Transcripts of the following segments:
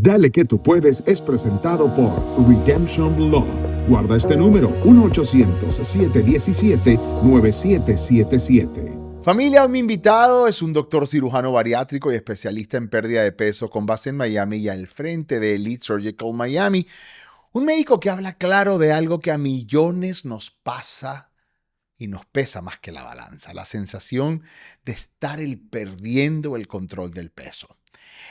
Dale que tú puedes es presentado por Redemption Law. Guarda este número, 1-800-717-9777. Familia, mi invitado es un doctor cirujano bariátrico y especialista en pérdida de peso con base en Miami y al frente de Elite Surgical Miami. Un médico que habla claro de algo que a millones nos pasa y nos pesa más que la balanza, la sensación de estar perdiendo el control del peso.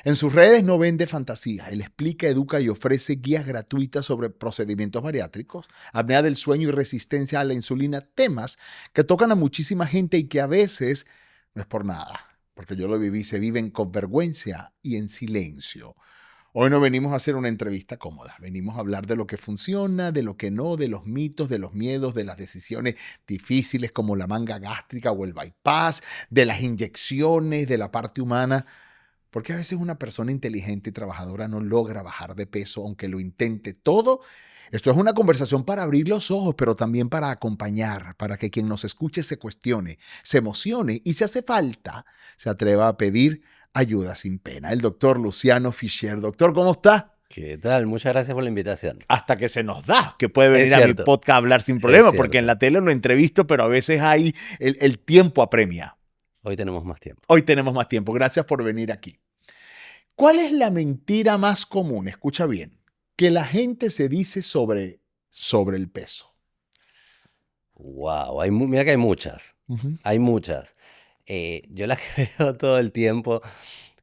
En sus redes no vende fantasía. Él explica, educa y ofrece guías gratuitas sobre procedimientos bariátricos, apnea del sueño y resistencia a la insulina, temas que tocan a muchísima gente y que a veces no es por nada, porque yo lo viví, se viven con vergüenza y en silencio. Hoy no venimos a hacer una entrevista cómoda, venimos a hablar de lo que funciona, de lo que no, de los mitos, de los miedos, de las decisiones difíciles como la manga gástrica o el bypass, de las inyecciones, de la parte humana. Porque a veces una persona inteligente y trabajadora no logra bajar de peso aunque lo intente todo. Esto es una conversación para abrir los ojos, pero también para acompañar, para que quien nos escuche se cuestione, se emocione y si hace falta, se atreva a pedir ayuda sin pena. El doctor Luciano Fischer. Doctor, ¿cómo está? ¿Qué tal? Muchas gracias por la invitación. Hasta que se nos da, que puede venir Es a mi cierto. podcast a hablar sin problema, Es porque en cierto. la tele lo entrevisto, pero a veces hay el tiempo apremia. Hoy tenemos más tiempo. Hoy tenemos más tiempo. Gracias por venir aquí. ¿Cuál es la mentira más común? Escucha bien, que la gente se dice sobre el peso. Wow, mira que hay muchas. Hay muchas. Yo las que veo todo el tiempo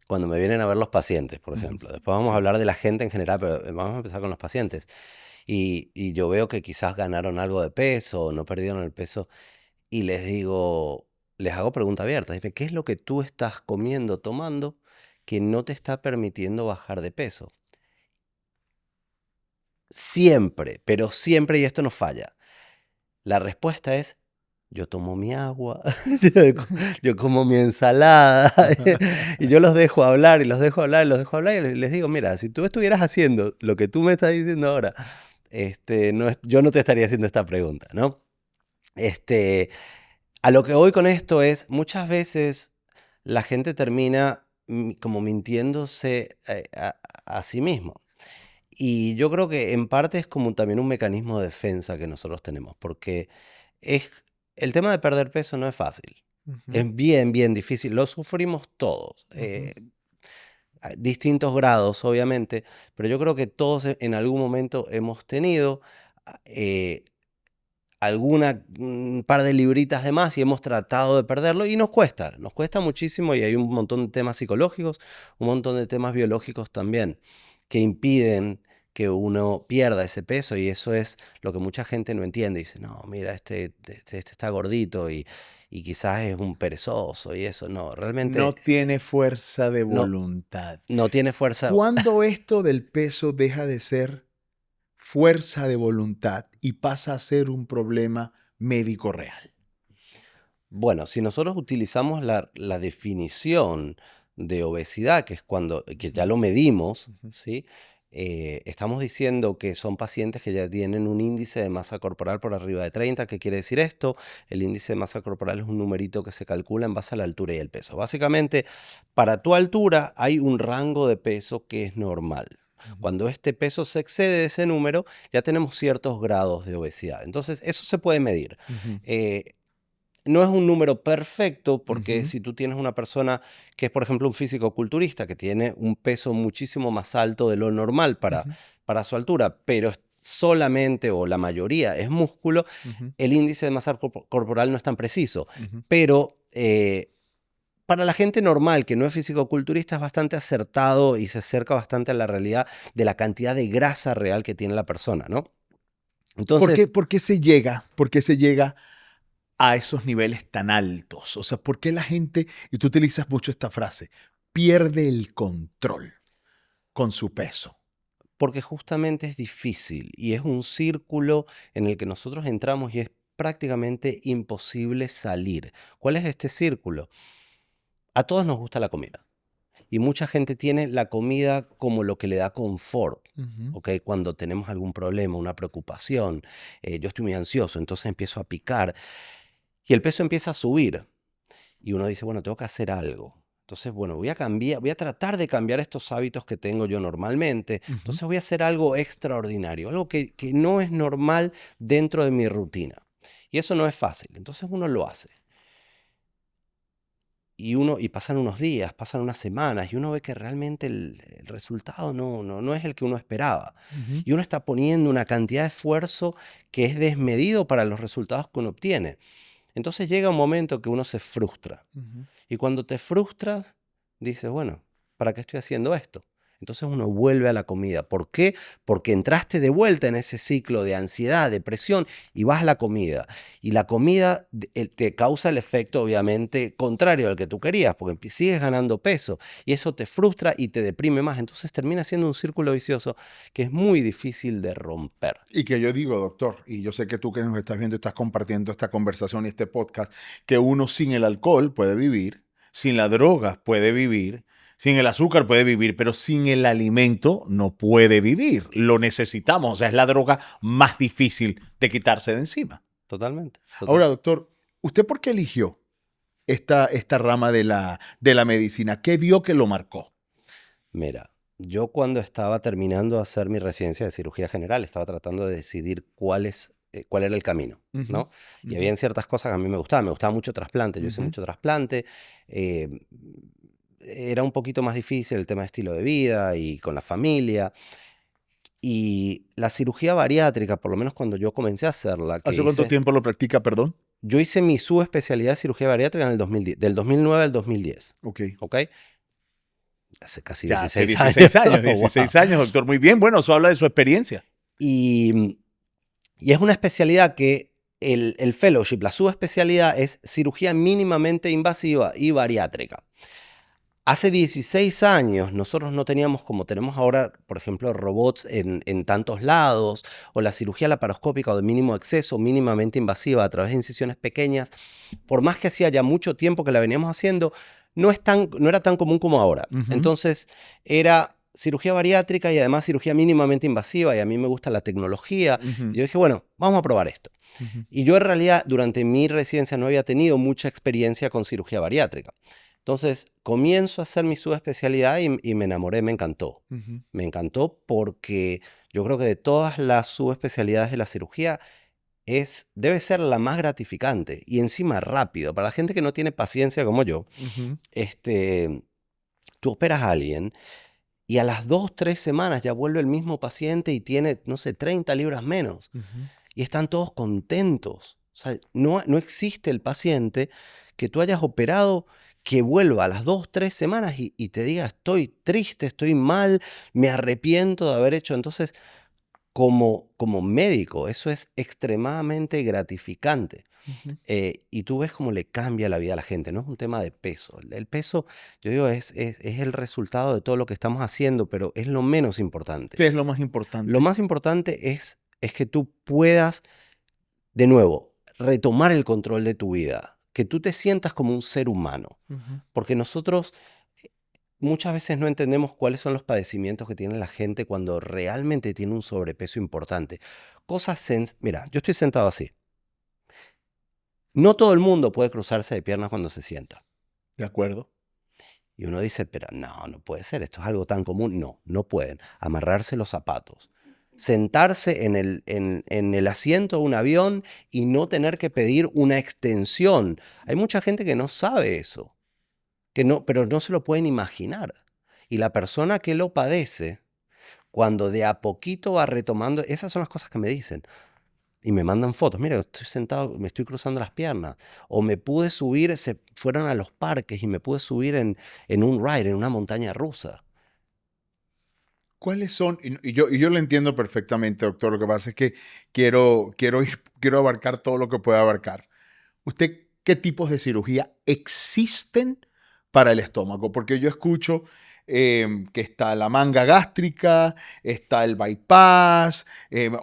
cuando me vienen a ver los pacientes, por ejemplo. Después vamos a hablar de la gente en general, pero vamos a empezar con los pacientes. Y yo veo que quizás ganaron algo de peso o no perdieron el peso y les digo, les hago pregunta abierta. Dime, ¿qué es lo que tú estás comiendo, tomando, que no te está permitiendo bajar de peso? Siempre, pero siempre, y esto no falla, la respuesta es, yo tomo mi agua, yo como mi ensalada, y yo los dejo hablar, y los dejo hablar, y los dejo hablar, y les digo, mira, si tú estuvieras haciendo lo que tú me estás diciendo ahora, yo no te estaría haciendo esta pregunta, ¿no? A lo que voy con esto es, muchas veces la gente termina como mintiéndose a sí mismo. Y yo creo que en parte es como también un mecanismo de defensa que nosotros tenemos, porque el tema de perder peso no es fácil. Es bien, bien difícil. Lo sufrimos todos. A distintos grados, obviamente, pero yo creo que todos en algún momento hemos tenido un par de libritas de más y hemos tratado de perderlo y nos cuesta muchísimo y hay un montón de temas psicológicos, un montón de temas biológicos también que impiden que uno pierda ese peso y eso es lo que mucha gente no entiende. Dice, no, mira, este está gordito y quizás es un perezoso y eso, no, realmente No tiene fuerza de no, voluntad. no tiene fuerza. ¿Cuándo esto del peso deja de ser fuerza de voluntad y pasa a ser un problema médico real? Bueno, si nosotros utilizamos la definición de obesidad, que es que ya lo medimos, ¿sí? Estamos diciendo que son pacientes que ya tienen un índice de masa corporal por arriba de 30. ¿Qué quiere decir esto? El índice de masa corporal es un numerito que se calcula en base a la altura y el peso. Básicamente, para tu altura hay un rango de peso que es normal. Cuando este peso se excede de ese número, ya tenemos ciertos grados de obesidad. Entonces, eso se puede medir. No es un número perfecto porque si tú tienes una persona que es, por ejemplo, un físico-culturista que tiene un peso muchísimo más alto de lo normal para su altura, pero solamente o la mayoría es músculo, el índice de masa corporal no es tan preciso. Pero para la gente normal que no es físico-culturista es bastante acertado y se acerca bastante a la realidad de la cantidad de grasa real que tiene la persona, ¿no? Entonces, ¿Por qué se llega? ¿Por qué se llega a esos niveles tan altos? O sea, ¿por qué la gente, y tú utilizas mucho esta frase, pierde el control con su peso? porque justamente es difícil y es un círculo en el que nosotros entramos y es prácticamente imposible salir. ¿Cuál es este círculo? A todos nos gusta la comida y mucha gente tiene la comida como lo que le da confort. ¿Ok? Cuando tenemos algún problema, una preocupación, yo estoy muy ansioso, entonces empiezo a picar y el peso empieza a subir y uno dice, bueno, tengo que hacer algo. Entonces, bueno, voy a tratar de cambiar estos hábitos que tengo yo normalmente. Entonces voy a hacer algo extraordinario, algo que no es normal dentro de mi rutina. Y eso no es fácil. Entonces uno lo hace. Y pasan unos días, pasan unas semanas, y uno ve que realmente el resultado no es el que uno esperaba. Ujú. Y uno está poniendo una cantidad de esfuerzo que es desmedido para los resultados que uno obtiene. Entonces llega un momento que uno se frustra. Ujú. Y cuando te frustras, dices, bueno, ¿para qué estoy haciendo esto? Entonces uno vuelve a la comida. ¿Por qué? Porque entraste de vuelta en ese ciclo de ansiedad, depresión, y vas a la comida. Y la comida te causa el efecto, obviamente, contrario al que tú querías, porque sigues ganando peso. Y eso te frustra y te deprime más. Entonces termina siendo un círculo vicioso que es muy difícil de romper. Y que yo digo, doctor, y yo sé que tú que nos estás viendo, estás compartiendo esta conversación y este podcast, que uno sin el alcohol puede vivir, sin la droga puede vivir, sin el azúcar puede vivir, pero sin el alimento no puede vivir. Lo necesitamos, o sea, es la droga más difícil de quitarse de encima. Totalmente. Ahora, doctor, ¿usted por qué eligió esta rama de la medicina? ¿Qué vio que lo marcó? Mira, yo cuando estaba terminando de hacer mi residencia de cirugía general, estaba tratando de decidir cuál era el camino, Ujú, ¿no? Y ujú, había ciertas cosas que a mí me gustaban. Me gustaba mucho trasplante. Yo hice ujú. mucho trasplante. eh, Era un poquito más difícil el tema de estilo de vida y con la familia. Y la cirugía bariátrica, por lo menos cuando yo comencé a hacerla, ¿Hace cuánto tiempo lo practica, perdón? yo hice mi subespecialidad de cirugía bariátrica en el 2010, del 2009 al 2010, Ok. ¿ok? Hace casi Ya hace 16 16 años. años, Wow. 16 años, doctor. Muy bien, bueno, eso habla de su experiencia. Y, y es una especialidad que el fellowship, la subespecialidad, es cirugía mínimamente invasiva y bariátrica. Hace 16 años nosotros no teníamos como tenemos ahora, por ejemplo, robots en tantos lados, o la cirugía laparoscópica o de mínimo acceso, mínimamente invasiva a través de incisiones pequeñas. Por más que hacía ya mucho tiempo que la veníamos haciendo, no era tan común como ahora. Ujú, Entonces era cirugía bariátrica y además cirugía mínimamente invasiva, y a mí me gusta la tecnología. ujú, Y yo dije, bueno, vamos a probar esto. ujú. Y yo en realidad durante mi residencia no había tenido mucha experiencia con cirugía bariátrica. Entonces comienzo a hacer mi subespecialidad y me enamoré, me encantó. Ujú. Me encantó porque yo creo que de todas las subespecialidades de la cirugía debe ser la más gratificante y encima rápido. Para la gente que no tiene paciencia como yo, Ujú, este, tú operas a alguien y a las 2, 3 semanas ya vuelve el mismo paciente y tiene, no sé, 30 libras menos. ujú. Y están todos contentos. O sea, no existe el paciente que tú hayas operado que vuelva a las 2, 3 semanas y te diga, estoy triste, estoy mal, me arrepiento de haber hecho. Entonces, como médico, eso es extremadamente gratificante. Ujú. Y tú ves cómo le cambia la vida a la gente. No es un tema de peso. El peso, yo digo, es el resultado de todo lo que estamos haciendo, pero es lo menos importante. ¿Qué es lo más Lo importante? más importante es que tú puedas, de nuevo, retomar el control de tu vida, que tú te sientas como un ser humano, Ujú. porque nosotros muchas veces no entendemos cuáles son los padecimientos que tiene la gente cuando realmente tiene un sobrepeso importante. Mira, yo estoy sentado así. No todo el mundo puede cruzarse de piernas cuando se sienta. De acuerdo. Y uno dice, pero no puede ser, esto es algo tan común. No, no pueden. Amarrarse los zapatos, sentarse en el asiento de un avión y no tener que pedir una extensión. Hay mucha gente que no sabe eso, pero no se lo pueden imaginar. Y la persona que lo padece, cuando de a poquito va retomando, esas son las cosas que me dicen. Y me mandan fotos, mira, estoy sentado, me estoy cruzando las piernas. O me pude subir, se fueron a los parques y me pude subir en un ride, en una montaña rusa. ¿Cuáles son? Y yo lo entiendo perfectamente, doctor. Lo que pasa es que quiero abarcar todo lo que pueda abarcar. ¿Usted qué tipos de cirugía existen para el estómago? Porque yo escucho que está la manga gástrica, está el bypass,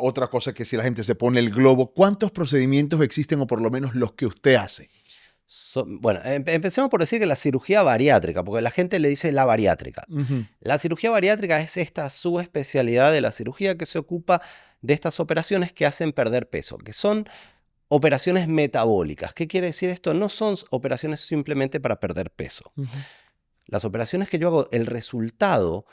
otra cosa que si la gente se pone el globo. ¿Cuántos procedimientos existen o por lo menos los que usted hace? Bueno, empecemos por decir que la cirugía bariátrica, porque la gente le dice la bariátrica. Ujú, La cirugía bariátrica es esta subespecialidad de la cirugía que se ocupa de estas operaciones que hacen perder peso, que son operaciones metabólicas. ¿Qué quiere decir esto? No son operaciones simplemente para perder peso. ujú, las operaciones que yo hago, el resultado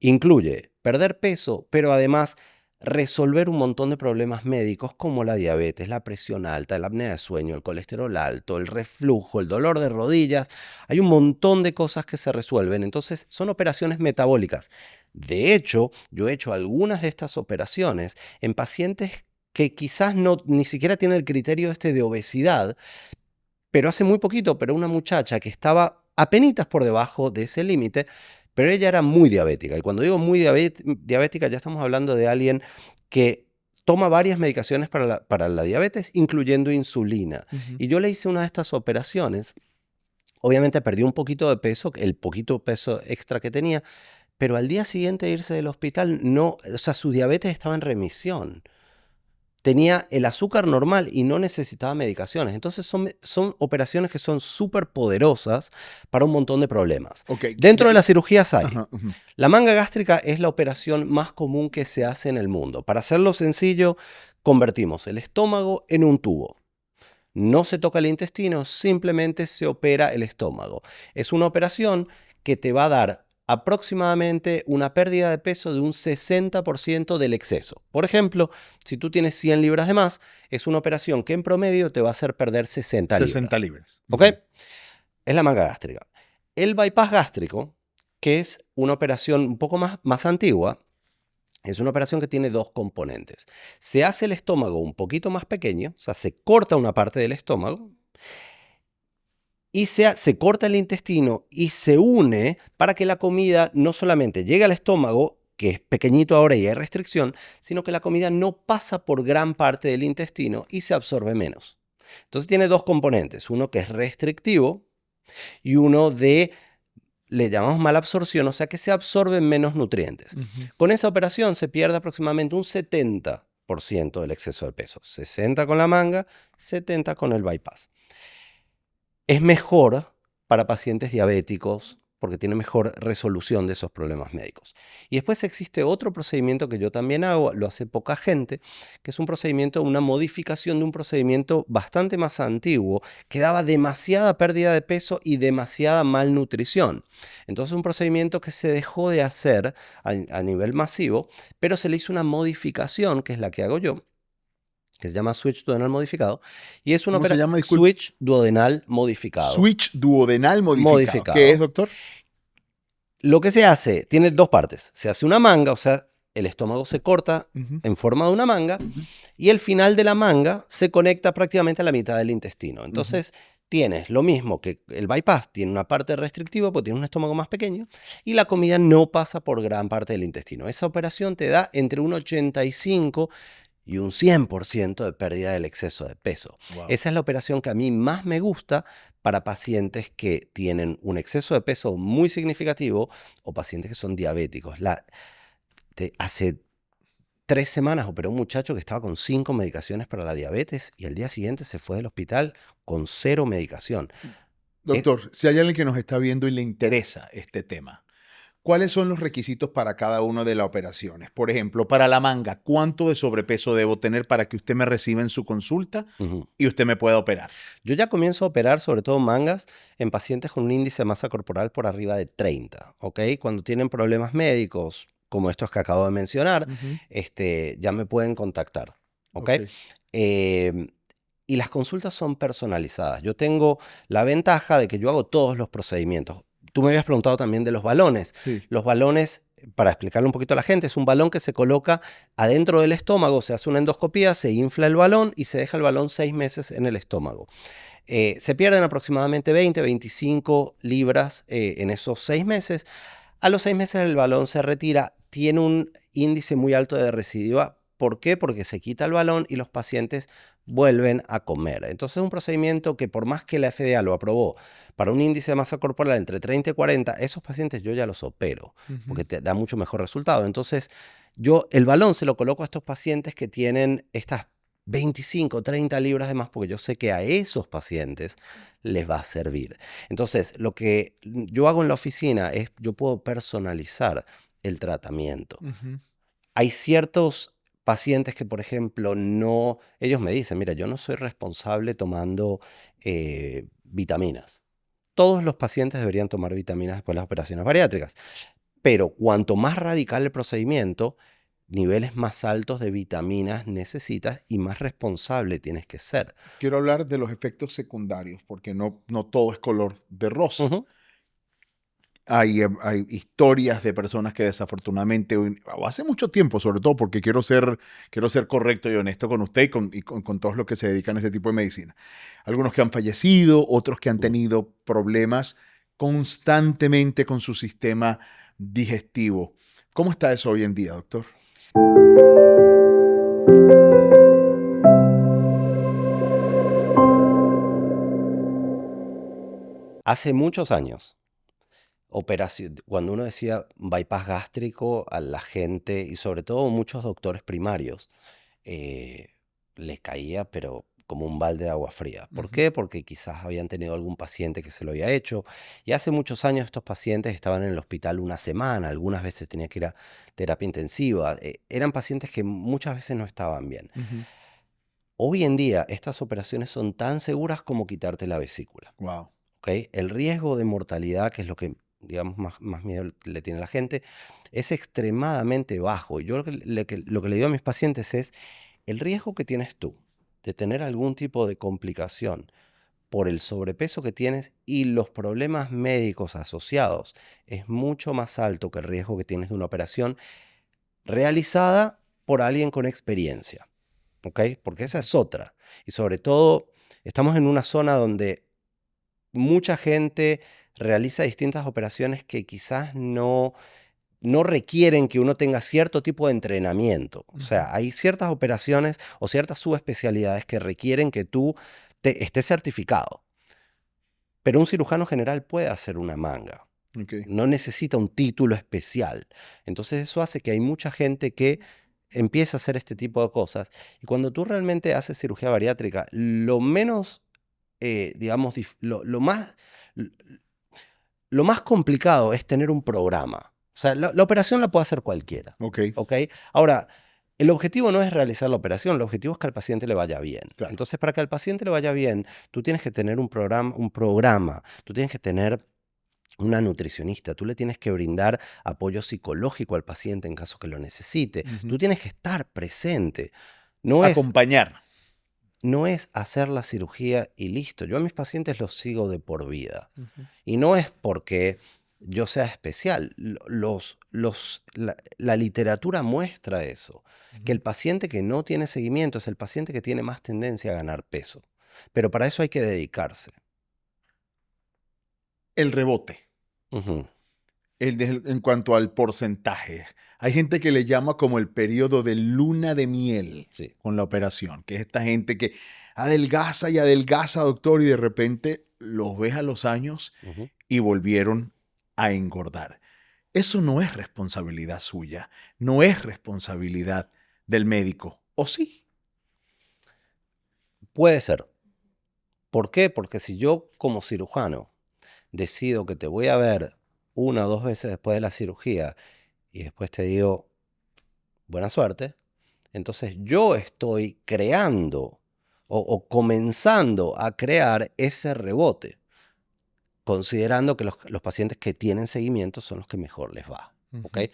incluye perder peso, pero además resolver un montón de problemas médicos como la diabetes, la presión alta, la apnea de sueño, el colesterol alto, el reflujo, el dolor de rodillas. Hay un montón de cosas que se resuelven. Entonces, son operaciones metabólicas. De hecho, yo he hecho algunas de estas operaciones en pacientes que quizás ni siquiera tienen el criterio este de obesidad, pero hace muy poquito, pero una muchacha que estaba apenitas por debajo de ese límite, pero ella era muy diabética. Y cuando digo muy diabética, ya estamos hablando de alguien que toma varias medicaciones para la diabetes, incluyendo insulina. Y yo le hice una de estas operaciones. Obviamente perdió un poquito de peso, el poquito peso extra que tenía, pero al día siguiente de irse del hospital, no, o sea, su diabetes estaba en remisión. Tenía el azúcar normal y no necesitaba medicaciones. Entonces son operaciones que son súper poderosas para un montón de problemas. Okay. Dentro de las cirugías hay. Ajá, La manga gástrica es la operación más común que se hace en el mundo. Para hacerlo sencillo, convertimos el estómago en un tubo. No se toca el intestino, simplemente se opera el estómago. Es una operación que te va a dar aproximadamente una pérdida de peso de un 60% del exceso. Por ejemplo, si tú tienes 100 libras de más, es una operación que en promedio te va a hacer perder 60 libras. 60 libras. ¿Ok? Es la manga gástrica. El bypass gástrico, que es una operación un poco más antigua, es una operación que tiene dos componentes. Se hace el estómago un poquito más pequeño, o sea, se corta una parte del estómago y se corta el intestino y se une para que la comida no solamente llegue al estómago, que es pequeñito ahora y hay restricción, sino que la comida no pasa por gran parte del intestino y se absorbe menos. Entonces tiene dos componentes, uno que es restrictivo y uno le llamamos mala absorción, o sea que se absorben menos nutrientes. Con esa operación se pierde aproximadamente un 70% del exceso de peso. 60 con la manga, 70 con el bypass. Es mejor para pacientes diabéticos porque tiene mejor resolución de esos problemas médicos. Y después existe otro procedimiento que yo también hago, lo hace poca gente, que es un procedimiento, una modificación de un procedimiento bastante más antiguo, que daba demasiada pérdida de peso y demasiada malnutrición. Entonces un procedimiento que se dejó de hacer a nivel masivo, pero se le hizo una modificación, que es la que hago yo, que se llama switch duodenal modificado, y es una ¿Cómo se llama? switch duodenal modificado. Switch duodenal modificado. ¿Qué es, doctor? Lo que se hace, tiene dos partes. Se hace una manga, o sea, el estómago se corta en forma de una manga, y el final de la manga se conecta prácticamente a la mitad del intestino. Entonces, tienes lo mismo que el bypass, tiene una parte restrictiva porque tiene un estómago más pequeño, y la comida no pasa por gran parte del intestino. Esa operación te da entre un 85 y un 100% de pérdida del exceso de peso. Wow. Esa es la operación que a mí más me gusta para pacientes que tienen un exceso de peso muy significativo o pacientes que son diabéticos. Hace 3 semanas operé a un muchacho que estaba con 5 medicaciones para la diabetes y al día siguiente se fue del hospital con 0 medicación. Doctor, si hay alguien que nos está viendo y le interesa este tema, ¿cuáles son los requisitos para cada una de las operaciones? Por ejemplo, para la manga, ¿cuánto de sobrepeso debo tener para que usted me reciba en su consulta y usted me pueda operar? Yo ya comienzo a operar, sobre todo mangas, en pacientes con un índice de masa corporal por arriba de 30, ¿ok? Cuando tienen problemas médicos, como estos que acabo de mencionar, ya me pueden contactar, ¿ok? Y las consultas son personalizadas. Yo tengo la ventaja de que yo hago todos los procedimientos. Tú me habías preguntado también de los balones. Sí. Los balones, para explicarle un poquito a la gente, es un balón que se coloca adentro del estómago, se hace una endoscopía, se infla el balón y se deja el balón 6 meses en el estómago. Se pierden aproximadamente 20-25 libras en esos 6 meses. A los 6 meses el balón se retira, tiene un índice muy alto de recidiva. ¿Por qué? Porque se quita el balón y los pacientes vuelven a comer. Entonces es un procedimiento que por más que la FDA lo aprobó para un índice de masa corporal entre 30 y 40, esos pacientes yo ya los opero porque te da mucho mejor resultado. Entonces yo el balón se lo coloco a estos pacientes que tienen estas 25, 30 libras de más porque yo sé que a esos pacientes les va a servir. Entonces lo que yo hago en la oficina es yo puedo personalizar el tratamiento. Hay ciertos pacientes que, por ejemplo, ellos me dicen, mira, yo no soy responsable tomando vitaminas. todos los pacientes deberían tomar vitaminas después de las operaciones bariátricas. Pero cuanto más radical el procedimiento, niveles más altos de vitaminas necesitas y más responsable tienes que ser. Quiero hablar de los efectos secundarios, porque no todo es color de rosa. Ujú. Hay historias de personas que desafortunadamente, o hace mucho tiempo sobre todo, porque quiero ser correcto y honesto con usted y con todos los que se dedican a este tipo de medicina. Algunos que han fallecido, otros que han tenido problemas constantemente con su sistema digestivo. ¿Cómo está eso hoy en día, doctor? Hace muchos años, cuando uno decía bypass gástrico a la gente, y sobre todo muchos doctores primarios, eh, les caía, pero como un balde de agua fría. ¿Por Ujú. qué? Porque quizás habían tenido algún paciente que se lo había hecho. Y hace muchos años estos pacientes estaban en el hospital una semana, algunas veces tenían que ir a terapia intensiva. Eran pacientes que muchas veces no estaban bien. Ujú. Hoy en día estas operaciones son tan seguras como quitarte la vesícula. Wow. ¿Ok? El riesgo de mortalidad, que es lo que, digamos, más miedo le tiene a la gente, es extremadamente bajo. Y yo lo que le digo a mis pacientes es, el riesgo que tienes tú de tener algún tipo de complicación por el sobrepeso que tienes y los problemas médicos asociados es mucho más alto que el riesgo que tienes de una operación realizada por alguien con experiencia. ¿Ok? Porque esa es otra. Y sobre todo, estamos en una zona donde mucha gente realiza distintas operaciones que quizás no requieren que uno tenga cierto tipo de entrenamiento. O sea, hay ciertas operaciones o ciertas subespecialidades que requieren que tú estés certificado. Pero un cirujano general puede hacer una manga. Ok. No necesita un título especial. Entonces eso hace que hay mucha gente que empieza a hacer este tipo de cosas. Y cuando tú realmente haces cirugía bariátrica, lo menos, digamos, lo más complicado es tener un programa. O sea, la operación la puede hacer cualquiera. Ok. ¿Ok? Ahora, el objetivo no es realizar la operación, el objetivo es que al paciente le vaya bien. Claro. Entonces, para que al paciente le vaya bien, tú tienes que tener un programa, tú tienes que tener una nutricionista, tú le tienes que brindar apoyo psicológico al paciente en caso que lo necesite, tú Ujú. tienes que estar presente. No es, Acompañar. no es hacer la cirugía y listo. Yo a mis pacientes los sigo de por vida. Ujú. Y no es porque yo sea especial. La literatura muestra eso, que el paciente que no tiene seguimiento es el paciente que tiene más tendencia a ganar peso. Pero para eso hay que dedicarse. El rebote. Ujú. En cuanto al porcentaje, hay gente que le llama como el periodo de luna de miel Sí. con la operación, que es esta gente que adelgaza y adelgaza, doctor, y de repente los ves a los años Ujú. y volvieron a engordar. Eso no es responsabilidad suya, no es responsabilidad del médico, ¿o sí? Puede ser. ¿Por qué? Porque si yo como cirujano decido que te voy a ver una o dos veces después de la cirugía y después te digo buena suerte, entonces yo estoy creando o comenzando a crear ese rebote, considerando que los pacientes que tienen seguimiento son los que mejor les va. ¿Ok? Ujú.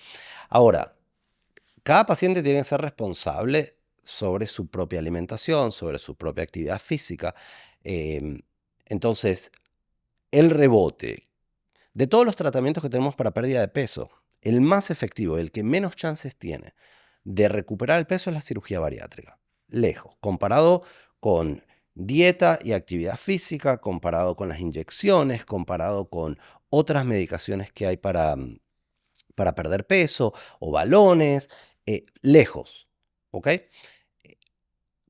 Ahora, cada paciente tiene que ser responsable sobre su propia alimentación, sobre su propia actividad física. Em, entonces, el rebote, de todos los tratamientos que tenemos para pérdida de peso, el más efectivo, el que menos chances tiene de recuperar el peso es la cirugía bariátrica. Lejos, comparado con dieta y actividad física, comparado con las inyecciones, comparado con otras medicaciones que hay para perder peso o balones, lejos. ¿Ok?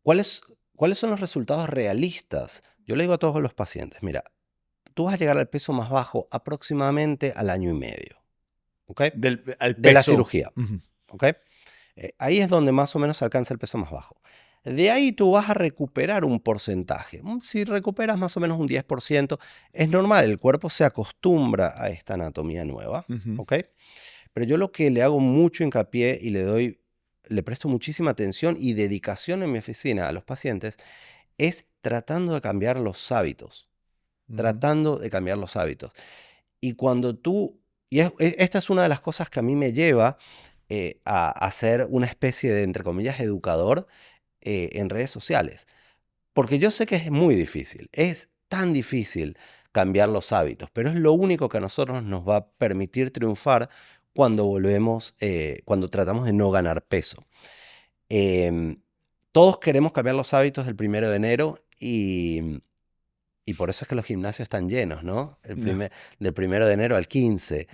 ¿Cuáles, ¿Cuáles son los resultados realistas? Yo le digo a todos los pacientes, mira, tú vas a llegar al peso más bajo aproximadamente al año y medio. ¿Ok? Al De la peso. cirugía. Ujú. ¿Ok? Ahí es donde más o menos se alcanza el peso más bajo. De ahí tú vas a recuperar un porcentaje. Si recuperas más o menos un 10%, es normal, el cuerpo se acostumbra a esta anatomía nueva. Ujú. ¿Ok? Pero yo lo que le hago mucho hincapié y le presto muchísima atención y dedicación en mi oficina a los pacientes es tratando de cambiar los hábitos. tratando de cambiar los hábitos. Y cuando tú, esta es una de las cosas que a mí me lleva a ser una especie de, entre comillas, educador en redes sociales. Porque yo sé que es muy difícil, es tan difícil cambiar los hábitos, pero es lo único que a nosotros nos va a permitir triunfar cuando cuando tratamos de no ganar peso. Em, Todos queremos cambiar los hábitos del 1 de enero y por eso es que los gimnasios están llenos, ¿no? Del 1 de enero al 15.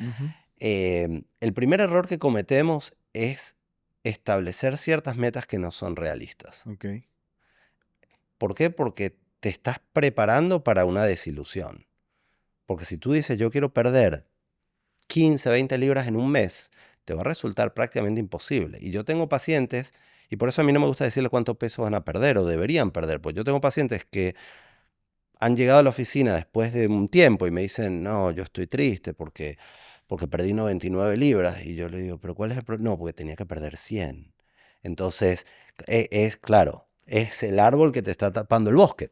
El primer error que cometemos es establecer ciertas metas que no son realistas. Ok. ¿Por qué? Porque te estás preparando para una desilusión. Porque si tú dices, yo quiero perder 15, 20 libras en un mes, te va a resultar prácticamente imposible. Y yo tengo pacientes, y por eso a mí no me gusta decirle cuánto peso van a perder o deberían perder, pues yo tengo pacientes que han llegado a la oficina después de un tiempo y me dicen, no, yo estoy triste porque perdí 99 libras. Y yo le digo, ¿pero cuál es el problema? No, porque tenía que perder 100. Entonces, claro, es el árbol que te está tapando el bosque.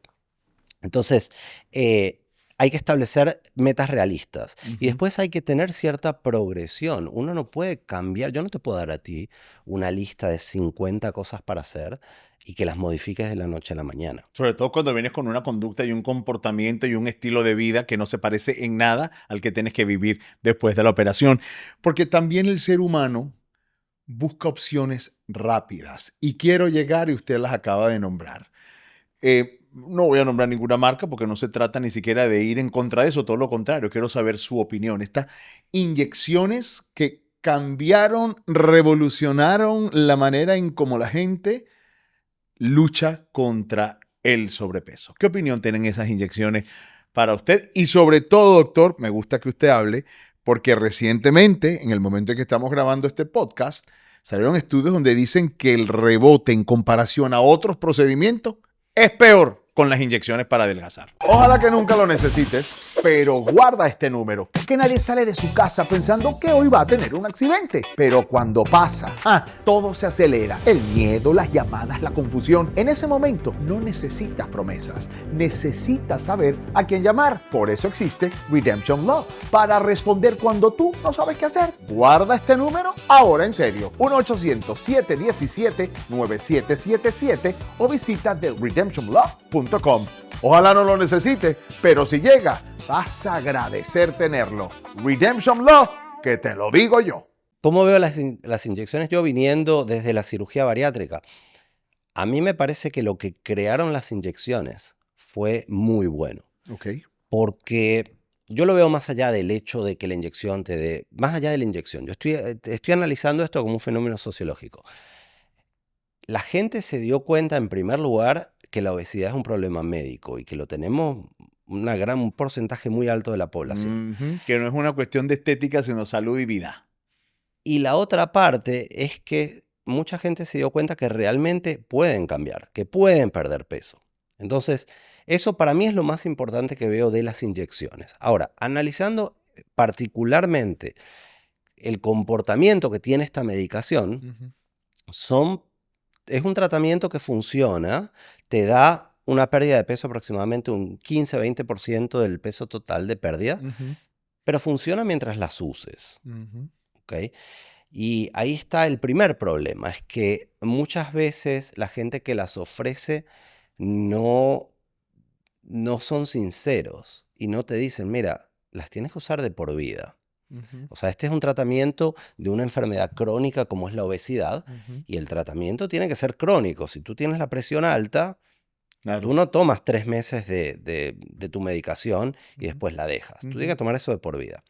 Entonces, hay que establecer metas realistas y después hay que tener cierta progresión. Uno no puede cambiar, yo no te puedo dar a ti una lista de 50 cosas para hacer y que las modifiques de la noche a la mañana. Sobre todo cuando vienes con una conducta y un comportamiento y un estilo de vida que no se parece en nada al que tienes que vivir después de la operación. Porque también el ser humano busca opciones rápidas. Y quiero llegar, y usted las acaba de nombrar. No voy a nombrar ninguna marca porque no se trata ni siquiera de ir en contra de eso, todo lo contrario, quiero saber su opinión. Estas inyecciones que cambiaron, revolucionaron la manera en cómo la gente lucha contra el sobrepeso. ¿Qué opinión tienen esas inyecciones para usted? Y sobre todo, doctor, me gusta que usted hable, porque recientemente, en el momento en que estamos grabando este podcast, salieron estudios donde dicen que el rebote en comparación a otros procedimientos es peor con las inyecciones para adelgazar. Ojalá que nunca lo necesites, pero guarda este número. Que nadie sale de su casa pensando que hoy va a tener un accidente. Pero cuando pasa, todo se acelera. El miedo, las llamadas, la confusión. En ese momento no necesitas promesas. Necesitas saber a quién llamar. Por eso existe Redemption Law, para responder cuando tú no sabes qué hacer. Guarda este número ahora en serio. 1-800-717-9777 o visita TheRedemptionLaw.com. Ojalá no lo necesite, pero si llega, vas a agradecer tenerlo. Redemption Law, que te lo digo yo. ¿Cómo veo las inyecciones yo viniendo desde la cirugía bariátrica? A mí me parece que lo que crearon las inyecciones fue muy bueno. Ok. Porque yo lo veo más allá del hecho de que la inyección te dé, más allá de la inyección. Yo estoy analizando esto como un fenómeno sociológico. La gente se dio cuenta, en primer lugar, que la obesidad es un problema médico y que lo tenemos un porcentaje muy alto de la población. Que no es una cuestión de estética, sino salud y vida. Y la otra parte es que mucha gente se dio cuenta que realmente pueden cambiar, que pueden perder peso. Entonces, eso para mí es lo más importante que veo de las inyecciones. Ahora, analizando particularmente el comportamiento que tiene esta medicación, es un tratamiento que funciona, te da una pérdida de peso aproximadamente un 15-20% del peso total de pérdida, pero funciona mientras las uses. ¿Okay? Y ahí está el primer problema, es que muchas veces la gente que las ofrece no son sinceros y no te dicen, mira, las tienes que usar de por vida. O sea, este es un tratamiento de una enfermedad crónica como es la obesidad y el tratamiento tiene que ser crónico. Si tú tienes la presión alta, tú no tomas 3 meses de tu medicación y después la dejas. Tú tienes que tomar eso de por vida.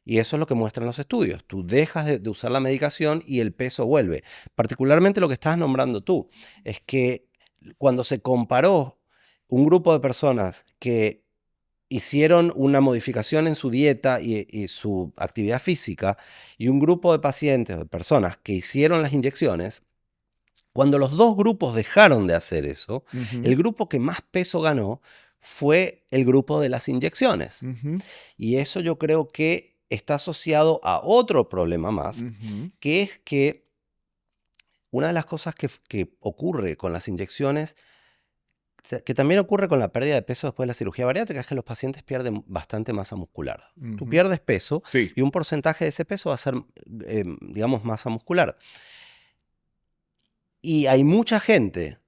Y eso es lo que muestran los estudios. Tú dejas de usar la medicación y el peso vuelve. Particularmente lo que estás nombrando tú es que cuando se comparó un grupo de personas que hicieron una modificación en su dieta y su actividad física y un grupo de pacientes o de personas que hicieron las inyecciones, cuando los dos grupos dejaron de hacer eso, el grupo que más peso ganó fue el grupo de las inyecciones. Y eso yo creo que está asociado a otro problema más, que es que una de las cosas que ocurre con las inyecciones, que también ocurre con la pérdida de peso después de la cirugía bariátrica es que los pacientes pierden bastante masa muscular. Tú Ujú. pierdes peso Sí. y un porcentaje de ese peso va a ser, digamos, masa muscular. Y hay mucha gente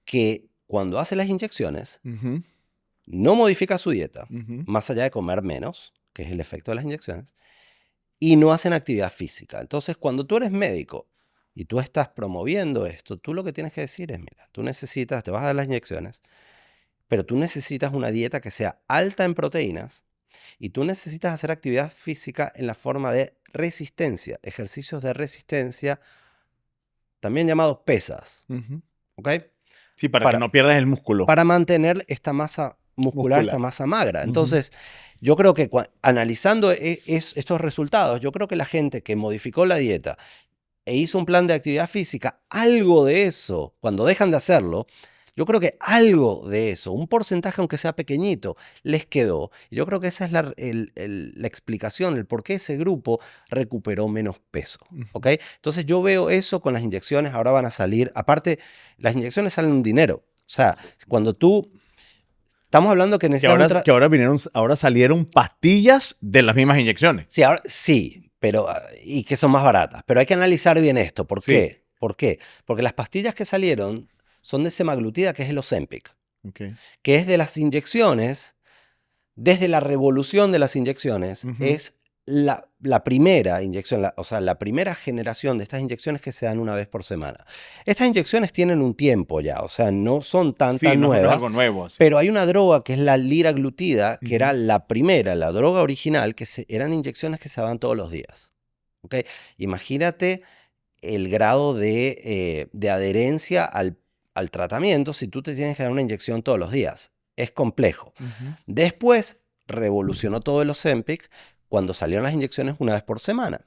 que cuando hace las inyecciones Ujú, no modifica su dieta, ujú. más allá de comer menos, que es el efecto de las inyecciones, y no hacen actividad física. Entonces, cuando tú eres médico y tú estás promoviendo esto, tú lo que tienes que decir es, mira, tú necesitas, te vas a dar las inyecciones, pero tú necesitas una dieta que sea alta en proteínas y tú necesitas hacer actividad física en la forma de resistencia, ejercicios de resistencia, también llamados pesas, Ujú. ¿ok? Sí, para que Para, no pierdas el músculo para mantener esta masa muscular, esta muscular. masa magra. Ujú. Entonces, yo creo que analizando estos resultados, yo creo que la gente que modificó la dieta e hizo un plan de actividad física, algo de eso, cuando dejan de hacerlo, yo creo que algo de eso, un porcentaje aunque sea pequeñito, les quedó. Y yo creo que esa es la explicación, el por qué ese grupo recuperó menos peso. Ujú. ¿Ok? Entonces yo veo eso con las inyecciones, ahora van a salir, aparte, las inyecciones salen un dinero. O sea, cuando tú, estamos hablando que necesitas Que ahora salieron pastillas de las mismas inyecciones. Sí, ahora, sí, pero y que son más baratas. Pero hay que analizar bien esto. ¿Por Sí. qué? ¿Por qué? Porque las pastillas que salieron son de semaglutida, que es el Ozempic, Okay. que es de las inyecciones, desde la revolución de las inyecciones, Ujú. es la primera inyección, o sea, la primera generación de estas inyecciones que se dan una vez por semana. Estas inyecciones tienen un tiempo ya, o sea, no son tan Sí, no es nuevas. algo nuevo así. Pero hay una droga que es la liraglutida, que era Ujú. la primera, la droga original, que eran inyecciones que se daban todos los días. ¿Ok? Imagínate el grado de adherencia al tratamiento si tú te tienes que dar una inyección todos los días. Es complejo. Ujú. Después revolucionó todo el Ozempic cuando salieron las inyecciones una vez por semana.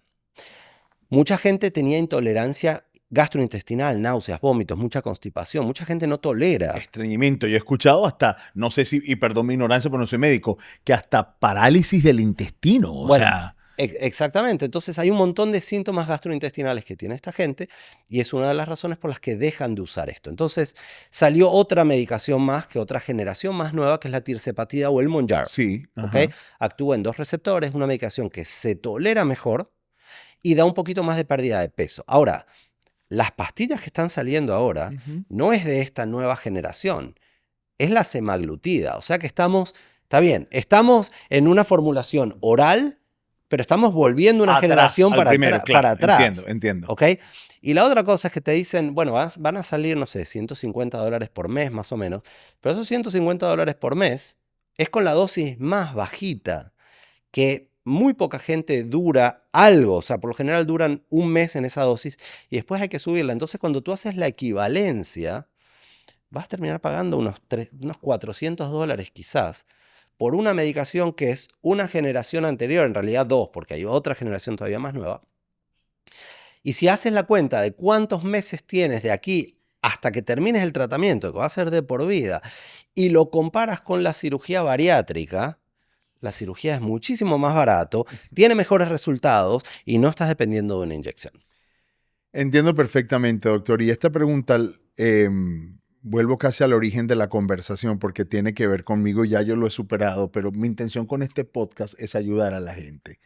Mucha gente tenía intolerancia gastrointestinal, náuseas, vómitos, mucha constipación. Mucha gente no tolera. Estreñimiento. Yo he escuchado hasta, no sé si, y perdón mi ignorancia porque no soy médico, que hasta parálisis del intestino. O Bueno, sea, exactamente. Entonces hay un montón de síntomas gastrointestinales que tiene esta gente y es una de las razones por las que dejan de usar esto. Entonces salió otra medicación más, que otra generación más nueva, que es la tirzepatida o el Mounjaro. sí. ¿Ok? Ajá. Actúa en 2 receptores, una medicación que se tolera mejor y da un poquito más de pérdida de peso. Ahora, las pastillas que están saliendo ahora Ujú. no es de esta nueva generación, es la semaglutida. O sea que está bien, estamos en una formulación oral, pero estamos volviendo una Atrás, generación al primero, para claro. atrás. Entiendo. ¿Ok? Y la otra cosa es que te dicen, bueno, van a salir, no sé, $150 por mes más o menos, pero esos $150 por mes es con la dosis más bajita, que muy poca gente dura algo, o sea, por lo general duran un mes en esa dosis y después hay que subirla. Entonces, cuando tú haces la equivalencia, vas a terminar pagando unos $400 quizás por una medicación que es una generación anterior, en realidad 2, porque hay otra generación todavía más nueva. Y si haces la cuenta de cuántos meses tienes de aquí hasta que termines el tratamiento, que va a ser de por vida, y lo comparas con la cirugía bariátrica, la cirugía es muchísimo más barato, tiene mejores resultados y no estás dependiendo de una inyección. Entiendo perfectamente, doctor. Y esta pregunta, vuelvo casi al origen de la conversación porque tiene que ver conmigo, ya yo lo he superado, pero mi intención con este podcast es ayudar a la gente.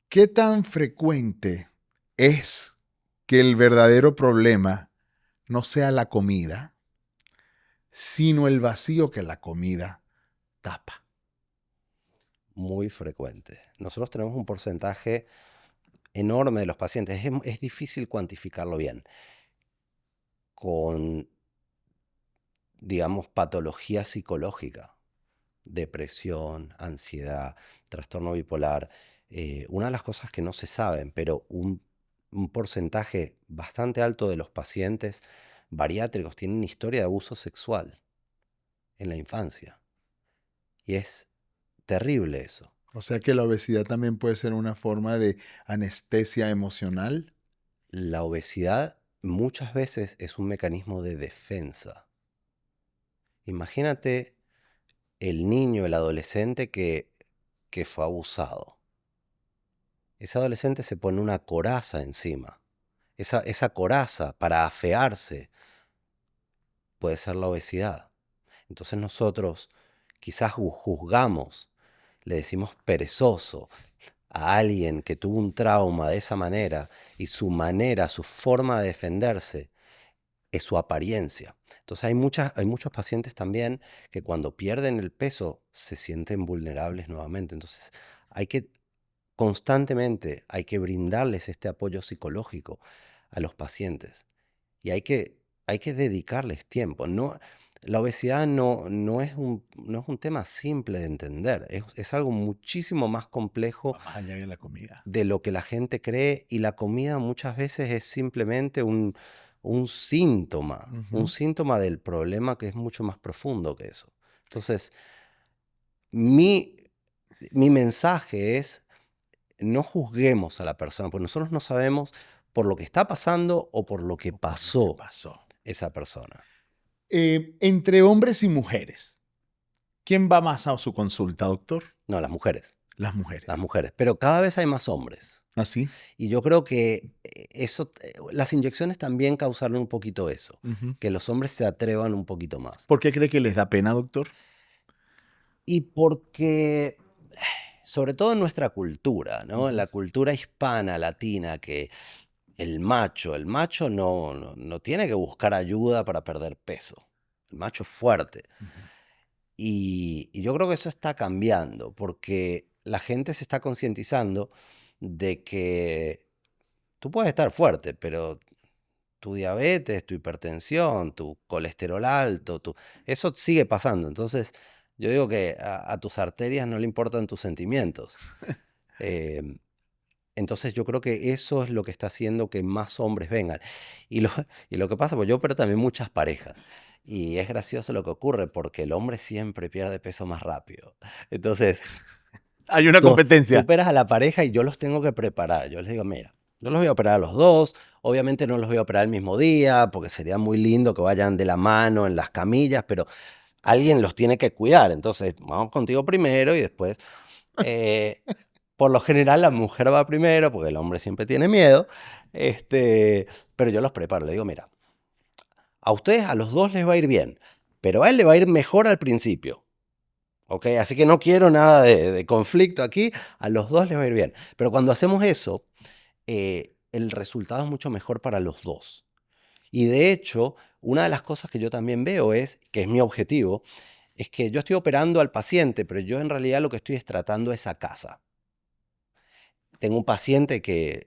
¿Qué tan frecuente es que el verdadero problema no sea la comida, sino el vacío que la comida tapa? Muy frecuente. Nosotros tenemos un porcentaje enorme de los pacientes, es difícil cuantificarlo bien, con, digamos, patología psicológica, depresión, ansiedad, trastorno bipolar. Una de las cosas que no se saben, pero un porcentaje bastante alto de los pacientes bariátricos tienen historia de abuso sexual en la infancia. Y es terrible eso. O sea que la obesidad también puede ser una forma de anestesia emocional. La obesidad muchas veces es un mecanismo de defensa. Imagínate el niño, el adolescente que fue abusado. Ese adolescente se pone una coraza encima. Esa coraza para afearse puede ser la obesidad. Entonces nosotros quizás juzgamos, le decimos perezoso a alguien que tuvo un trauma de esa manera y su forma de defenderse es su apariencia. Entonces hay muchos pacientes también que cuando pierden el peso se sienten vulnerables nuevamente. Entonces constantemente hay que brindarles este apoyo psicológico a los pacientes y hay que dedicarles tiempo. La obesidad no es un tema simple de entender, es algo muchísimo más complejo Va más allá de la comida. de lo que la gente cree, y la comida muchas veces es simplemente un síntoma del problema que es mucho más profundo que eso. Entonces, mi mensaje es: no juzguemos a la persona, porque nosotros no sabemos por lo que está pasando o por lo que ¿Qué pasó pasó? esa persona. Entre hombres y mujeres, ¿quién va más a su consulta, doctor? No, las mujeres. Las mujeres. Las mujeres. Pero cada vez hay más hombres. ¿Así? Y yo creo que las inyecciones también causaron un poquito eso, que los hombres se atrevan un poquito más. ¿Por qué cree que les da pena, doctor? Y porque, sobre todo en nuestra cultura, ¿no? En la cultura hispana, latina, que el macho no tiene que buscar ayuda para perder peso. El macho es fuerte. Y yo creo que eso está cambiando, porque la gente se está concientizando de que tú puedes estar fuerte, pero tu diabetes, tu hipertensión, tu colesterol alto, eso sigue pasando. Entonces, yo digo que a tus arterias no le importan tus sentimientos. Eh, entonces, yo creo que eso es lo que está haciendo que más hombres vengan. Y lo que pasa, pues yo opero también muchas parejas. Y es gracioso lo que ocurre, porque el hombre siempre pierde peso más rápido. Entonces, Hay una tú competencia. operas a la pareja y yo los tengo que preparar. Yo les digo, mira, yo los voy a operar a los dos. Obviamente no los voy a operar el mismo día, porque sería muy lindo que vayan de la mano en las camillas, pero alguien los tiene que cuidar. Entonces, vamos contigo primero y después... por lo general la mujer va primero, porque el hombre siempre tiene miedo. Pero yo los preparo. Le digo, mira, a ustedes, a los dos les va a ir bien, pero a él le va a ir mejor al principio. ¿Ok? Así que no quiero nada de conflicto aquí. A los dos les va a ir bien. Pero cuando hacemos eso, el resultado es mucho mejor para los dos. Y de hecho, una de las cosas que yo también veo que es mi objetivo, es que yo estoy operando al paciente, pero yo en realidad lo que estoy es tratando esa casa. Tengo un paciente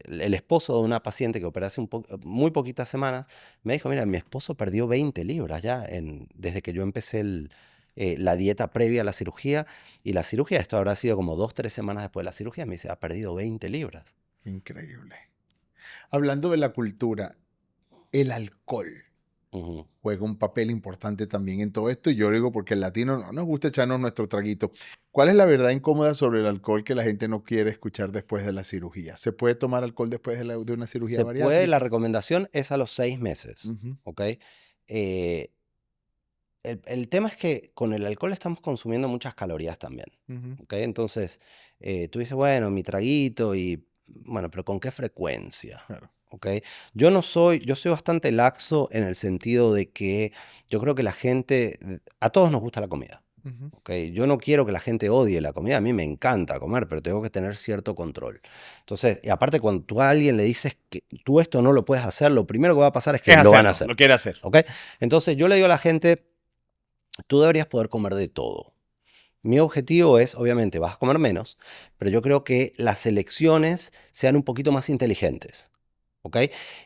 el esposo de una paciente que operé hace muy poquitas semanas, me dijo, mira, mi esposo perdió 20 libras ya desde que yo empecé la dieta previa a la cirugía. Y la cirugía, esto habrá sido como 2-3 semanas después de la cirugía, me dice, ha perdido 20 libras. Increíble. Hablando de la cultura, el alcohol juega un papel importante también en todo esto. Y yo digo porque el latino no nos gusta echarnos nuestro traguito. ¿Cuál es la verdad incómoda sobre el alcohol que la gente no quiere escuchar después de la cirugía? ¿Se puede tomar alcohol después de una cirugía Se bariátrica? puede, la recomendación es a los 6 meses. ¿Ok? El tema es que con el alcohol estamos consumiendo muchas calorías también. ¿Ok? Entonces, tú dices, bueno, mi traguito bueno, pero ¿con qué frecuencia? Claro. ¿Ok? Yo soy bastante laxo en el sentido de que yo creo que a todos nos gusta la comida. ¿Ok? Yo no quiero que la gente odie la comida. A mí me encanta comer, pero tengo que tener cierto control. Entonces, y aparte, cuando tú a alguien le dices que tú esto no lo puedes hacer, lo primero que va a pasar es que lo van a hacer. Lo quiere hacer. ¿Ok? Entonces, yo le digo a la gente, tú deberías poder comer de todo. Mi objetivo es, obviamente, vas a comer menos, pero yo creo que las elecciones sean un poquito más inteligentes. ¿Ok?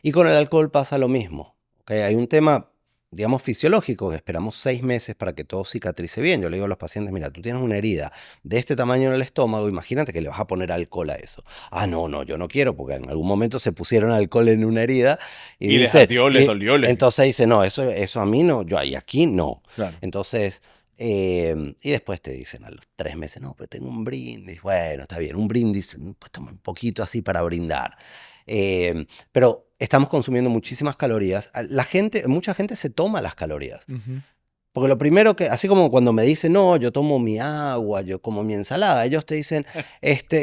Y con el alcohol pasa lo mismo. ¿Ok? Hay un tema, digamos, fisiológico, que esperamos 6 meses para que todo cicatrice bien. Yo le digo a los pacientes, mira, tú tienes una herida de este tamaño en el estómago, imagínate que le vas a poner alcohol a eso. Ah, no, yo no quiero, porque en algún momento se pusieron alcohol en una herida y les ardió, les dolió. Entonces dice, no, eso a mí no, yo ahí aquí no. Claro. Entonces... y después te dicen a los 3 meses, no, pero tengo un brindis. Bueno, está bien, un brindis, pues toma un poquito así para brindar. Pero estamos consumiendo muchísimas calorías. Mucha gente se toma las calorías. Porque lo primero que, así como cuando me dicen, no, yo tomo mi agua, yo como mi ensalada, ellos te dicen,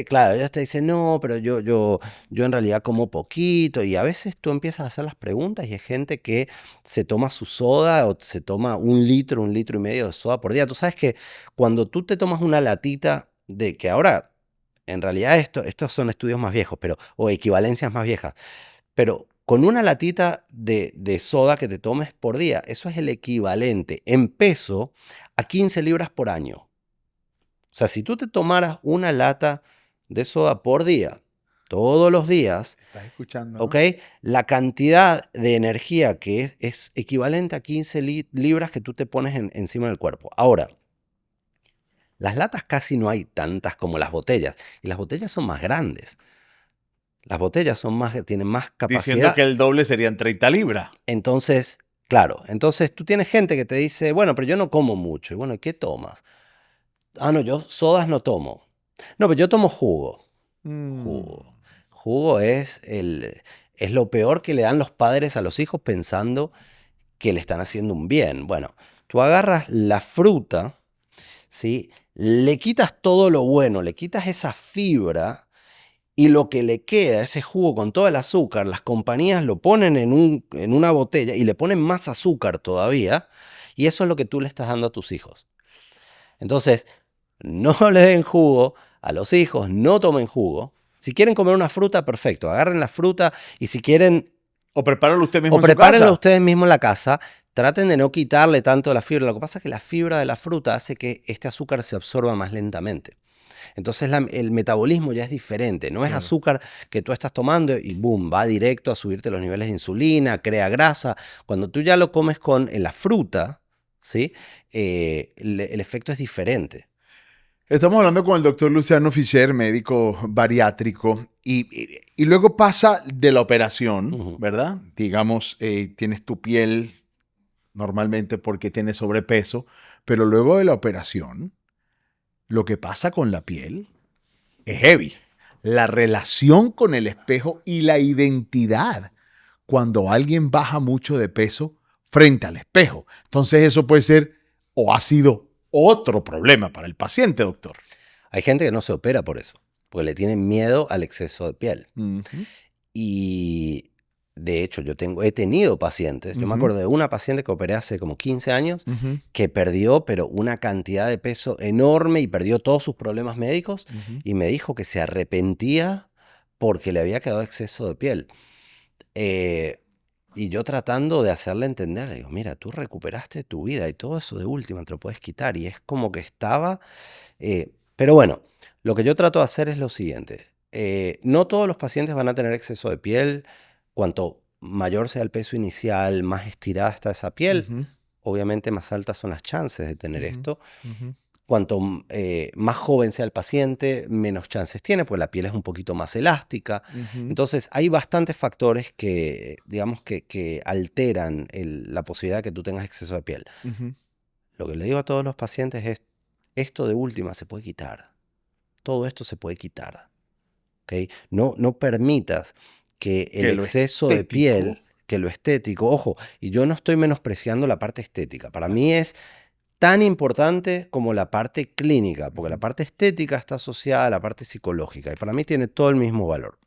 claro, ellos te dicen, no, pero yo en realidad como poquito. Y a veces tú empiezas a hacer las preguntas y hay gente que se toma su soda o se toma 1 litro y medio de soda por día. Tú sabes que cuando tú te tomas una latita de que ahora, en realidad estos son estudios más viejos, o equivalencias más viejas, pero con una latita de soda que te tomes por día, eso es el equivalente en peso a 15 libras por año. O sea, si tú te tomaras una lata de soda por día, todos los días, ¿Estás escuchando, ¿ok? no? La cantidad de energía que es equivalente a 15 libras que tú te pones encima del cuerpo. Ahora, las latas casi no hay tantas como las botellas, y las botellas son más grandes. Las botellas tienen más Diciendo capacidad. que el doble serían 30 libras. Entonces, claro, entonces tú tienes gente que te dice, bueno, pero yo no como mucho. Y bueno, ¿qué tomas? Ah, no, yo sodas no tomo. No, pero yo tomo jugo. Jugo. Jugo es lo peor que le dan los padres a los hijos pensando que le están haciendo un bien. Bueno, tú agarras la fruta, ¿sí? Le quitas todo lo bueno, le quitas esa fibra y lo que le queda, ese jugo con todo el azúcar, las compañías lo ponen en una botella y le ponen más azúcar todavía, y eso es lo que tú le estás dando a tus hijos. Entonces, no le den jugo a los hijos, no tomen jugo. Si quieren comer una fruta, perfecto, agarren la fruta y si quieren, O prepáralo usted mismo o en su prepárenlo casa. ustedes mismos en la casa, traten de no quitarle tanto de la fibra. Lo que pasa es que la fibra de la fruta hace que este azúcar se absorba más lentamente. Entonces el metabolismo ya es diferente, no es Claro. azúcar que tú estás tomando y boom, va directo a subirte los niveles de insulina, crea grasa. Cuando tú ya lo comes en la fruta, ¿sí? El efecto es diferente. Estamos hablando con el doctor Luciano Fischer, médico bariátrico, y luego pasa de la operación, Ujú. ¿verdad? Digamos, tienes tu piel normalmente porque tienes sobrepeso, pero luego de la operación, lo que pasa con la piel es heavy. La relación con el espejo y la identidad cuando alguien baja mucho de peso frente al espejo. Entonces eso puede ser o ha sido otro problema para el paciente, doctor. Hay gente que no se opera por eso, porque le tienen miedo al exceso de piel. Ujú. Y de hecho, he tenido pacientes, yo me Ujú. acuerdo de una paciente que operé hace como 15 años, Ujú. que perdió, pero una cantidad de peso enorme y perdió todos sus problemas médicos Ujú. y me dijo que se arrepentía porque le había quedado exceso de piel. Y yo tratando de hacerle entender, le digo, mira, tú recuperaste tu vida y todo eso de última te lo puedes quitar. Y es como que estaba... pero bueno, lo que yo trato de hacer es lo siguiente. No todos los pacientes van a tener exceso de piel. Cuanto mayor sea el peso inicial, más estirada está esa piel. Ujú. Obviamente más altas son las chances de tener Ujú. esto. Ujú. Cuanto más joven sea el paciente, menos chances tiene, porque la piel es un poquito más elástica. Ujú. Entonces, hay bastantes factores que, digamos, que alteran la posibilidad de que tú tengas exceso de piel. Ujú. Lo que le digo a todos los pacientes es, esto de última se puede quitar. Todo esto se puede quitar. ¿Ok? No permitas que el Que lo exceso de estético. piel, que lo estético, ojo, y yo no estoy menospreciando la parte estética. Para mí es tan importante como la parte clínica, porque la parte estética está asociada a la parte psicológica y para mí tiene todo el mismo valor.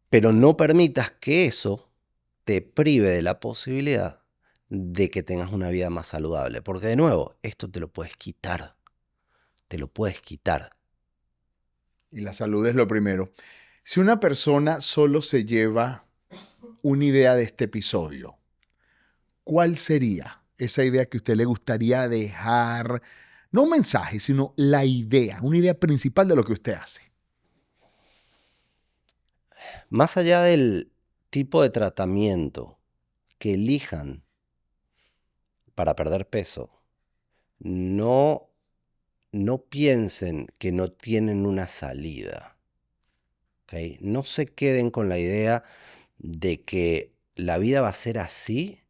Pero no permitas que eso te prive de la posibilidad de que tengas una vida más saludable, porque de nuevo, esto te lo puedes quitar, te lo puedes quitar. Y la salud es lo primero. Si una persona solo se lleva una idea de este episodio, ¿cuál sería esa idea que a usted le gustaría dejar? No un mensaje, sino la idea, una idea principal de lo que usted hace. Más allá del tipo de tratamiento que elijan para perder peso, no, no piensen que no tienen una salida. ¿Ok? No se queden con la idea de que la vida va a ser así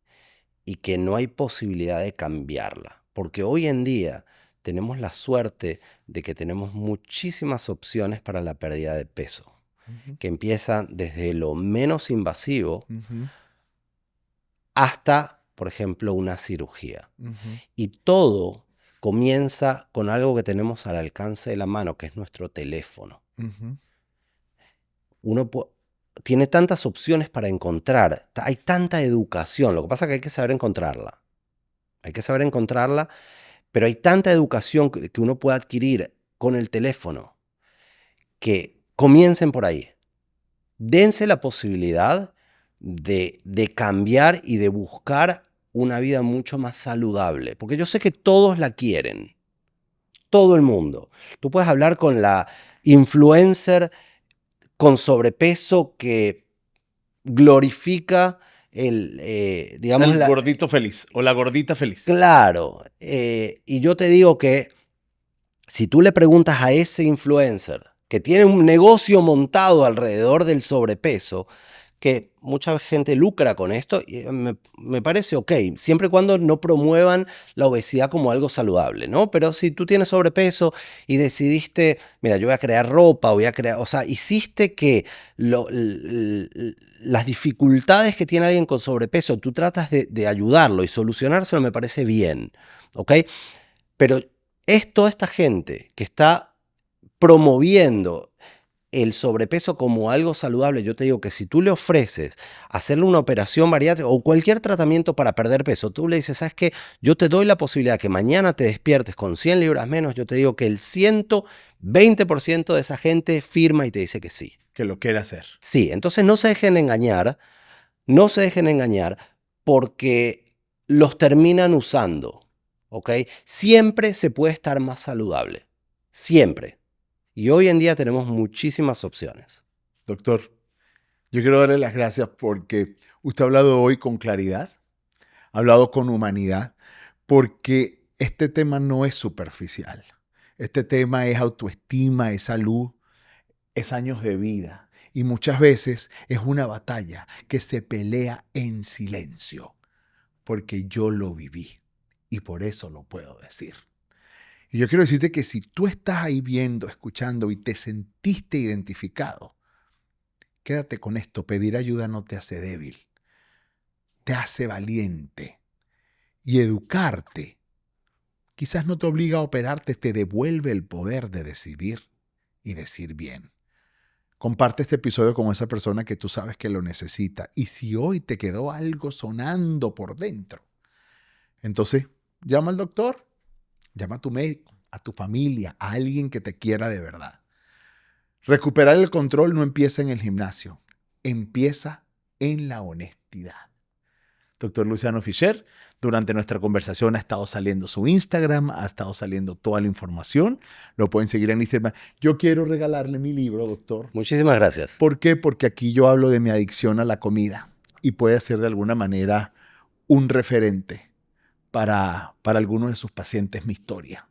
y que no hay posibilidad de cambiarla. Porque hoy en día tenemos la suerte de que tenemos muchísimas opciones para la pérdida de peso, que empiezan desde lo menos invasivo hasta por ejemplo, una cirugía. Ujú. Y todo comienza con algo que tenemos al alcance de la mano, que es nuestro teléfono. Ujú. Uno tiene tantas opciones para encontrar, hay tanta educación, lo que pasa es que hay que saber encontrarla. Hay que saber encontrarla, pero hay tanta educación que uno puede adquirir con el teléfono, que comiencen por ahí. Dense la posibilidad de cambiar y de buscar una vida mucho más saludable, porque yo sé que todos la quieren, todo el mundo. Tú puedes hablar con la influencer con sobrepeso que glorifica digamos, El gordito feliz o la gordita feliz. Claro, y yo te digo que si tú le preguntas a ese influencer que tiene un negocio montado alrededor del sobrepeso, que mucha gente lucra con esto, y me parece ok, siempre y cuando no promuevan la obesidad como algo saludable, ¿no? Pero si tú tienes sobrepeso y decidiste, mira, yo voy a crear ropa, o sea, hiciste que las dificultades que tiene alguien con sobrepeso, tú tratas de ayudarlo y solucionárselo, me parece bien, ¿ok? Pero toda esta gente que está promoviendo el sobrepeso como algo saludable, yo te digo que si tú le ofreces hacerle una operación bariátrica o cualquier tratamiento para perder peso, tú le dices, ¿sabes qué? Yo te doy la posibilidad que mañana te despiertes con 100 libras menos, yo te digo que el 120% de esa gente firma y te dice que sí. Que lo quiere hacer. Sí, entonces no se dejen engañar, porque los terminan usando, ¿ok? Siempre se puede estar más saludable, siempre. Y hoy en día tenemos muchísimas opciones. Doctor, yo quiero darle las gracias porque usted ha hablado hoy con claridad, ha hablado con humanidad, porque este tema no es superficial. Este tema es autoestima, es salud, es años de vida. Y muchas veces es una batalla que se pelea en silencio, porque yo lo viví y por eso lo puedo decir. Y yo quiero decirte que si tú estás ahí viendo, escuchando y te sentiste identificado, quédate con esto. Pedir ayuda no te hace débil, te hace valiente. Y educarte quizás no te obliga a operarte, te devuelve el poder de decidir y decir bien. Comparte este episodio con esa persona que tú sabes que lo necesita. Y si hoy te quedó algo sonando por dentro, entonces llama al doctor. Llama a tu médico, a tu familia, a alguien que te quiera de verdad. Recuperar el control no empieza en el gimnasio, empieza en la honestidad. Doctor Luciano Fischer, durante nuestra conversación ha estado saliendo su Instagram, ha estado saliendo toda la información. Lo pueden seguir en Instagram. Yo quiero regalarle mi libro, doctor. Muchísimas gracias. ¿Por qué? Porque aquí yo hablo de mi adicción a la comida y puede ser de alguna manera un referente para algunos de sus pacientes mi historia.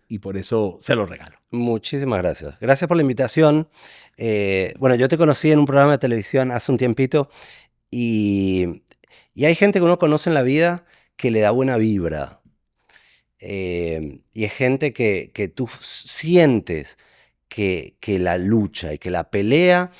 Y por eso se lo regalo. Muchísimas gracias. Gracias por la invitación. Bueno, yo te conocí en un programa de televisión hace un tiempito y hay gente que uno conoce en la vida que le da buena vibra. Y es gente que tú sientes que la lucha y que la pelea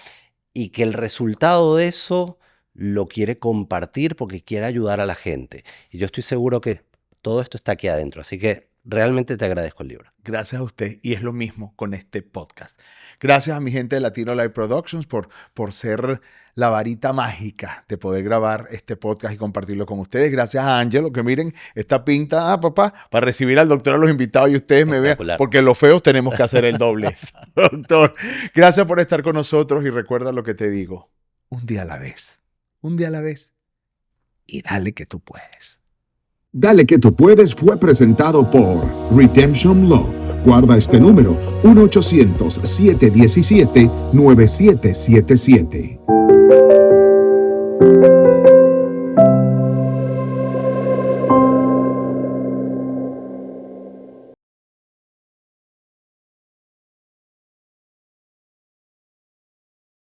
y que el resultado de eso lo quiere compartir porque quiere ayudar a la gente. Y yo estoy seguro que todo esto está aquí adentro. Así que realmente te agradezco el libro. Gracias a usted. Y es lo mismo con este podcast. Gracias a mi gente de Latino Live Productions por ser la varita mágica de poder grabar este podcast y compartirlo con ustedes. Gracias a Ángelo, que miren, esta pinta, papá, para recibir al doctor a los invitados y ustedes me vean, porque los feos tenemos que hacer el doble. Doctor, gracias por estar con nosotros y recuerda lo que te digo. Un día a la vez. Un día a la vez. Y dale que tú puedes. Dale que tú puedes fue presentado por Redemption Law. Guarda este número, 1-800-717-9777.